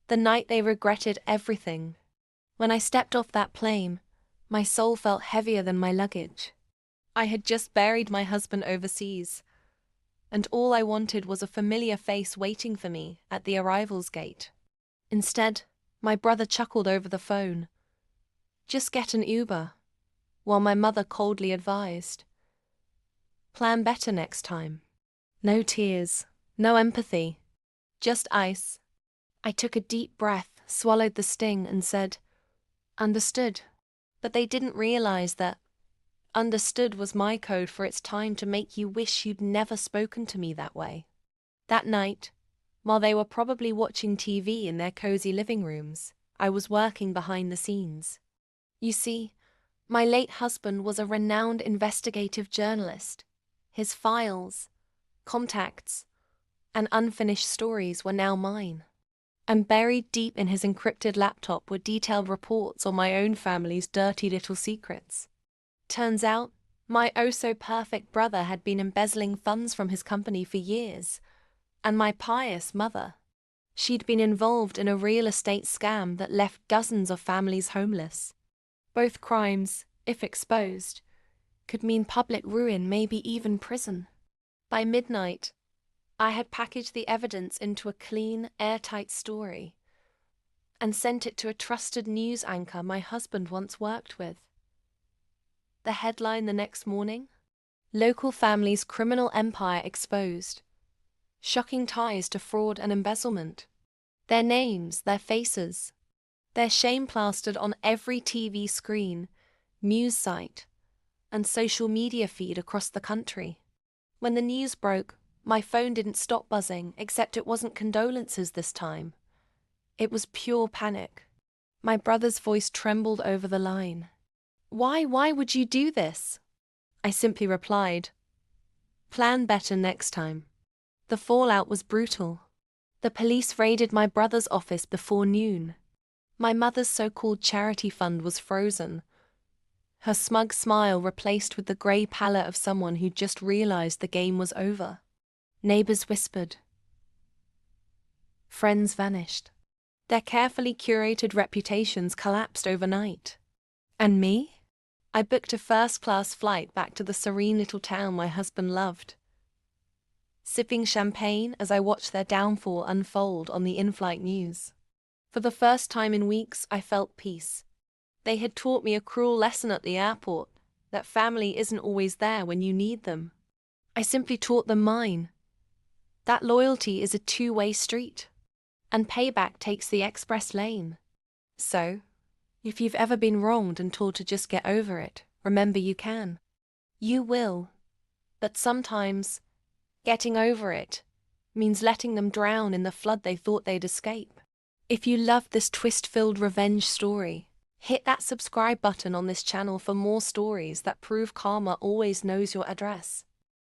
The night they regretted everything. When I stepped off that plane, my soul felt heavier than my luggage. I had just buried my husband overseas, and all I wanted was a familiar face waiting for me at the arrivals gate. Instead, my brother chuckled over the phone. Just get an Uber, while my mother coldly advised, plan better next time. No tears, no empathy, just ice. I took a deep breath, swallowed the sting, and said, understood. But they didn't realize that understood was my code for it's time to make you wish you'd never spoken to me that way. That night, while they were probably watching TV in their cozy living rooms, I was working behind the scenes. You see, my late husband was a renowned investigative journalist. His files, contacts, and unfinished stories were now mine. And buried deep in his encrypted laptop were detailed reports on my own family's dirty little secrets. Turns out, my oh-so-perfect brother had been embezzling funds from his company for years, and my pious mother, she'd been involved in a real estate scam that left dozens of families homeless. Both crimes, if exposed, could mean public ruin, maybe even prison. By midnight, I had packaged the evidence into a clean, airtight story and sent it to a trusted news anchor my husband once worked with. The headline the next morning? Local family's criminal empire exposed. Shocking ties to fraud and embezzlement. Their names, their faces, their shame plastered on every TV screen, news site, and social media feed across the country. When the news broke, my phone didn't stop buzzing, except it wasn't condolences this time. It was pure panic. My brother's voice trembled over the line. Why would you do this? I simply replied, plan better next time. The fallout was brutal. The police raided my brother's office before noon. My mother's so-called charity fund was frozen, her smug smile replaced with the grey pallor of someone who just realized the game was over. Neighbors whispered. Friends vanished. Their carefully curated reputations collapsed overnight. And me? I booked a first-class flight back to the serene little town my husband loved, sipping champagne as I watched their downfall unfold on the in-flight news. For the first time in weeks, I felt peace. They had taught me a cruel lesson at the airport, that family isn't always there when you need them. I simply taught them mine. That loyalty is a two-way street, and payback takes the express lane. So, if you've ever been wronged and told to just get over it, remember you can. You will. But sometimes, getting over it means letting them drown in the flood they thought they'd escape. If you love this twist-filled revenge story, hit that subscribe button on this channel for more stories that prove karma always knows your address.